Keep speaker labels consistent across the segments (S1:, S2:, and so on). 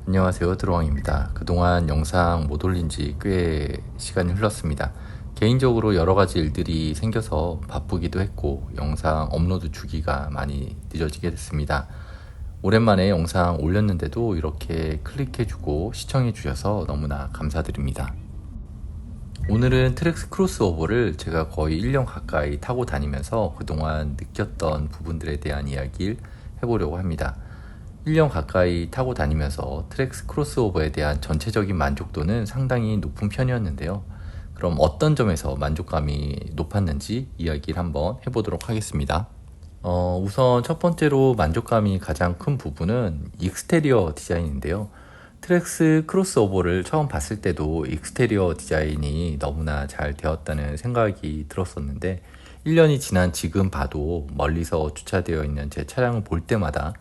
S1: 안녕하세요, 드로왕입니다. 그동안 영상 못 올린 지 꽤 시간이 흘렀습니다. 개인적으로 여러 가지 일들이 생겨서 바쁘기도 했고 영상 업로드 주기가 많이 늦어지게 됐습니다. 오랜만에 영상 올렸는데도 이렇게 클릭해주고 시청해주셔서 너무나 감사드립니다. 오늘은 트랙스 크로스오버를 제가 거의 1년 가까이 타고 다니면서 그동안 느꼈던 부분들에 대한 이야기를 해보려고 합니다. 1년 가까이 타고 다니면서 트랙스 크로스오버에 대한 전체적인 만족도는 상당히 높은 편이었는데요. 그럼 어떤 점에서 만족감이 높았는지 이야기를 한번 해보도록 하겠습니다. 우선 첫 번째로 만족감이 가장 큰 부분은 익스테리어 디자인인데요. 트랙스 크로스오버를 처음 봤을 때도 익스테리어 디자인이 너무나 잘 되었다는 생각이 들었었는데 1년이 지난 지금 봐도 멀리서 주차되어 있는 제 차량을 볼 때마다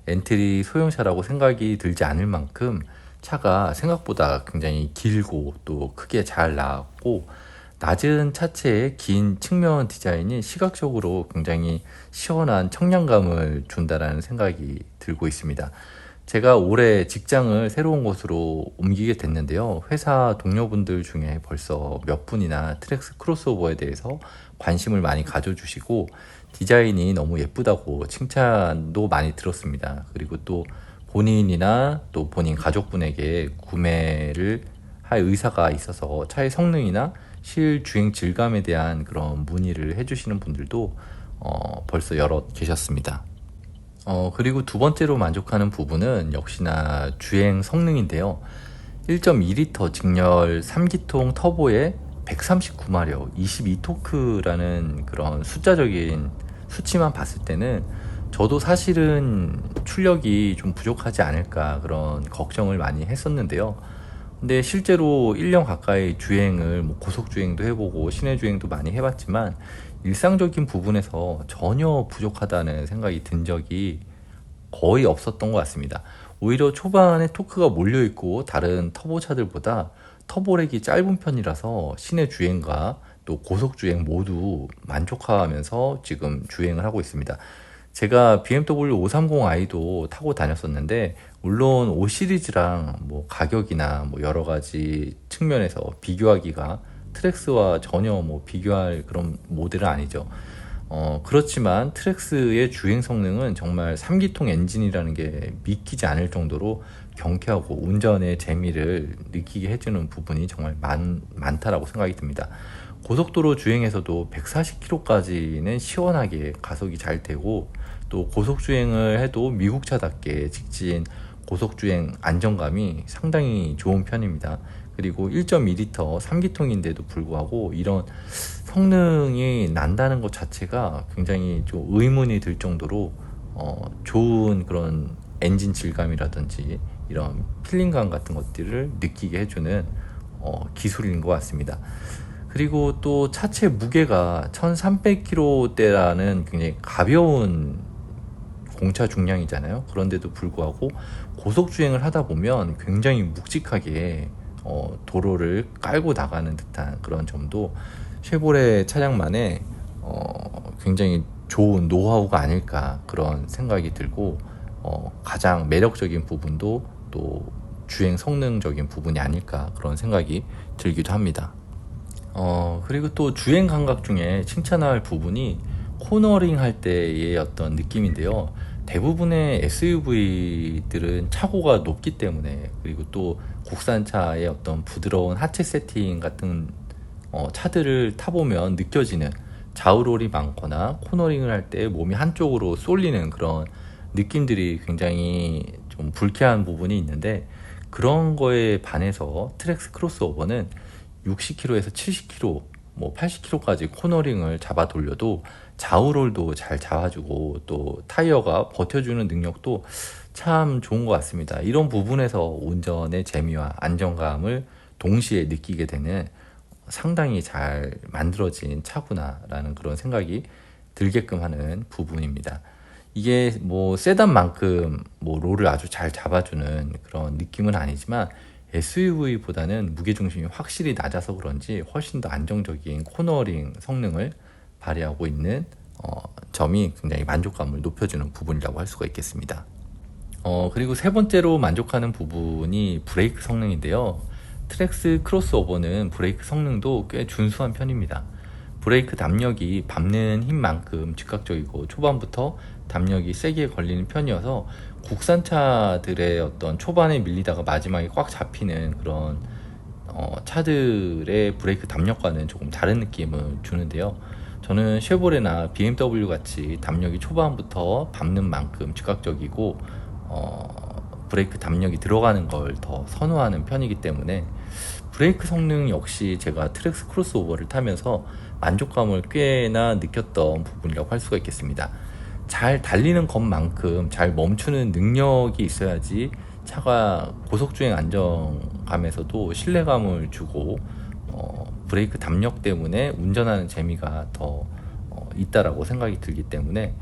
S1: 엔트리 소형차라고 생각이 들지 않을 만큼 차가 생각보다 굉장히 길고 또 크게 잘 나왔고 낮은 차체의 긴 측면 디자인이 시각적으로 굉장히 시원한 청량감을 준다라는 생각이 들고 있습니다. 제가 올해 직장을 새로운 곳으로 옮기게 됐는데요. 회사 동료분들 중에 벌써 몇 분이나 트랙스 크로스오버에 대해서 관심을 많이 가져주시고 디자인이 너무 예쁘다고 칭찬도 많이 들었습니다. 그리고 또 본인이나 또 본인 가족분에게 구매를 할 의사가 있어서 차의 성능이나 실주행 질감에 대한 그런 문의를 해주시는 분들도 벌써 여럿 계셨습니다. 그리고 두 번째로 만족하는 부분은 역시나 주행 성능인데요. 1.2L 직렬 3기통 터보에 139마력, 22토크라는 그런 숫자적인 수치만 봤을 때는 저도 사실은 출력이 좀 부족하지 않을까 그런 걱정을 많이 했었는데요. 근데 실제로 1년 가까이 주행을 고속 주행도 해보고 시내 주행도 많이 해봤지만 일상적인 부분에서 전혀 부족하다는 생각이 든 적이 거의 없었던 것 같습니다. 오히려 초반에 토크가 몰려있고 다른 터보차들보다 터보렉이 짧은 편이라서 시내 주행과 또 고속 주행 모두 만족하면서 지금 주행을 하고 있습니다. 제가 BMW 530i도 타고 다녔었는데 물론 5 시리즈랑 가격이나 여러 가지 측면에서 비교하기가 트랙스와 전혀 비교할 그런 모델은 아니죠. 그렇지만 트랙스의 주행 성능은 정말 3기통 엔진이라는 게 믿기지 않을 정도로 경쾌하고 운전의 재미를 느끼게 해주는 부분이 정말 많다라고 생각이 듭니다. 고속도로 주행에서도 140km까지는 시원하게 가속이 잘 되고 또 고속주행을 해도 미국차답게 직진 고속주행 안정감이 상당히 좋은 편입니다. 그리고 1.2L 3기통인데도 불구하고 이런 성능이 난다는 것 자체가 굉장히 좀 의문이 들 정도로 좋은 그런 엔진 질감이라든지 이런 필링감 같은 것들을 느끼게 해주는 기술인 것 같습니다. 그리고 또 차체 무게가 1300kg대라는 굉장히 가벼운 공차 중량이잖아요. 그런데도 불구하고 고속 주행을 하다 보면 굉장히 묵직하게 도로를 깔고 나가는 듯한 그런 점도 쉐보레 차량만의 굉장히 좋은 노하우가 아닐까 그런 생각이 들고 가장 매력적인 부분도 또 주행 성능적인 부분이 아닐까 그런 생각이 들기도 합니다. 그리고 또 주행 감각 중에 칭찬할 부분이 코너링 할 때의 어떤 느낌인데요. 대부분의 SUV들은 차고가 높기 때문에 그리고 또 국산차의 어떤 부드러운 하체 세팅 같은 차들을 타보면 느껴지는 좌우롤이 많거나 코너링을 할 때 몸이 한쪽으로 쏠리는 그런 느낌들이 굉장히 좀 불쾌한 부분이 있는데 그런 거에 반해서 트랙스 크로스오버는 60km에서 70km, 80km까지 코너링을 잡아 돌려도 좌우롤도 잘 잡아주고 또 타이어가 버텨주는 능력도 참 좋은 것 같습니다. 이런 부분에서 운전의 재미와 안정감을 동시에 느끼게 되는 상당히 잘 만들어진 차구나라는 그런 생각이 들게끔 하는 부분입니다. 이게 세단만큼 롤을 아주 잘 잡아주는 그런 느낌은 아니지만 SUV보다는 무게중심이 확실히 낮아서 그런지 훨씬 더 안정적인 코너링 성능을 발휘하고 있는 점이 굉장히 만족감을 높여주는 부분이라고 할 수가 있겠습니다. 그리고 세 번째로 만족하는 부분이 브레이크 성능인데요. 트랙스 크로스오버는 브레이크 성능도 꽤 준수한 편입니다. 브레이크 담력이 밟는 힘만큼 즉각적이고 초반부터 담력이 세게 걸리는 편이어서 국산차들의 어떤 초반에 밀리다가 마지막에 꽉 잡히는 그런 차들의 브레이크 담력과는 조금 다른 느낌을 주는데요. 저는 쉐보레나 BMW 같이 담력이 초반부터 밟는 만큼 즉각적이고 브레이크 담력이 들어가는 걸 더 선호하는 편이기 때문에 브레이크 성능 역시 제가 트랙스 크로스오버를 타면서 만족감을 꽤나 느꼈던 부분이라고 할 수가 있겠습니다. 잘 달리는 것만큼 잘 멈추는 능력이 있어야지 차가 고속주행 안정감에서도 신뢰감을 주고 브레이크 담력 때문에 운전하는 재미가 더 있다라고 생각이 들기 때문에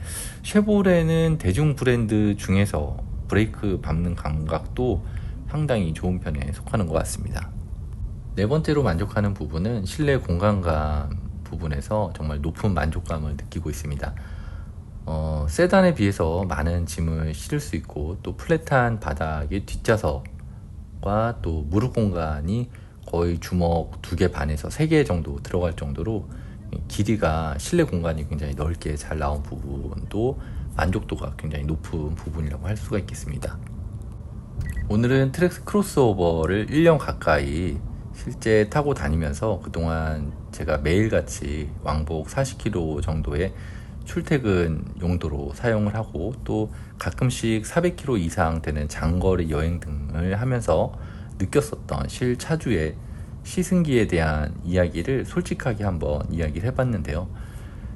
S1: 쉐보레는 대중 브랜드 중에서 브레이크 밟는 감각도 상당히 좋은 편에 속하는 것 같습니다. 네 번째로 만족하는 부분은 실내 공간감 부분에서 정말 높은 만족감을 느끼고 있습니다. 세단에 비해서 많은 짐을 실을 수 있고 또 플랫한 바닥의 뒷좌석과 또 무릎 공간이 거의 주먹 2개 반에서 3개 정도 들어갈 정도로 길이가 실내 공간이 굉장히 넓게 잘 나온 부분도 만족도가 굉장히 높은 부분이라고 할 수가 있겠습니다. 오늘은 트랙스 크로스오버를 1년 가까이 실제 타고 다니면서 그동안 제가 매일같이 왕복 40km 정도의 출퇴근 용도로 사용을 하고 또 가끔씩 400km 이상 되는 장거리 여행 등을 하면서 느꼈었던 실차주의 시승기에 대한 이야기를 솔직하게 한번 이야기를 해봤는데요.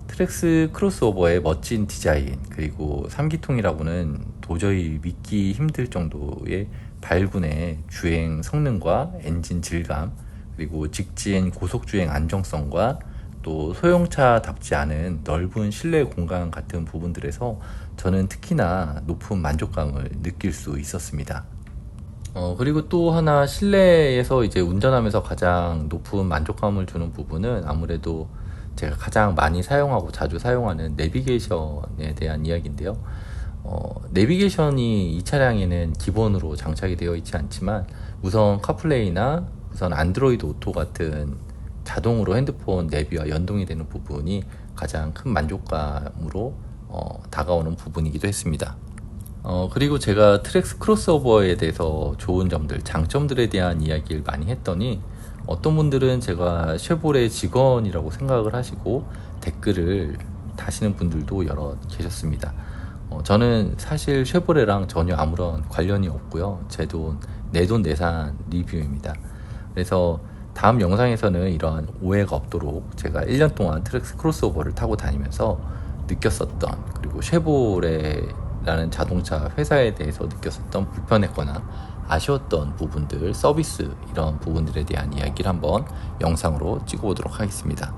S1: 트랙스 크로스오버의 멋진 디자인 그리고 3기통이라고는 도저히 믿기 힘들 정도의 발군의 주행 성능과 엔진 질감 그리고 직진 고속주행 안정성과 또 소형차답지 않은 넓은 실내 공간 같은 부분들에서 저는 특히나 높은 만족감을 느낄 수 있었습니다. 그리고 또 하나 실내에서 이제 운전하면서 가장 높은 만족감을 주는 부분은 아무래도 제가 가장 많이 사용하고 자주 사용하는 내비게이션에 대한 이야기인데요. 내비게이션이 이 차량에는 기본으로 장착이 되어 있지 않지만 우선 카플레이나 우선 안드로이드 오토 같은 자동으로 핸드폰 내비와 연동이 되는 부분이 가장 큰 만족감으로 다가오는 부분이기도 했습니다. 그리고 제가 트랙스 크로스오버에 대해서 좋은 점들, 장점들에 대한 이야기를 많이 했더니 어떤 분들은 제가 쉐보레 직원이라고 생각을 하시고 댓글을 다시는 분들도 여러 계셨습니다. 저는 사실 쉐보레랑 전혀 아무런 관련이 없고요. 제 돈, 내돈 내산 리뷰입니다. 그래서 다음 영상에서는 이러한 오해가 없도록 제가 1년 동안 트랙스 크로스오버를 타고 다니면서 느꼈었던 그리고 쉐보레라는 자동차 회사에 대해서 느꼈었던 불편했거나 아쉬웠던 부분들, 서비스 이런 부분들에 대한 이야기를 한번 영상으로 찍어보도록 하겠습니다.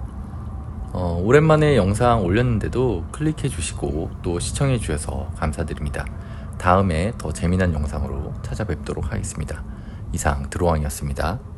S1: 오랜만에 영상 올렸는데도 클릭해 주시고 또 시청해 주셔서 감사드립니다. 다음에 더 재미난 영상으로 찾아뵙도록 하겠습니다. 이상 드로왕이었습니다.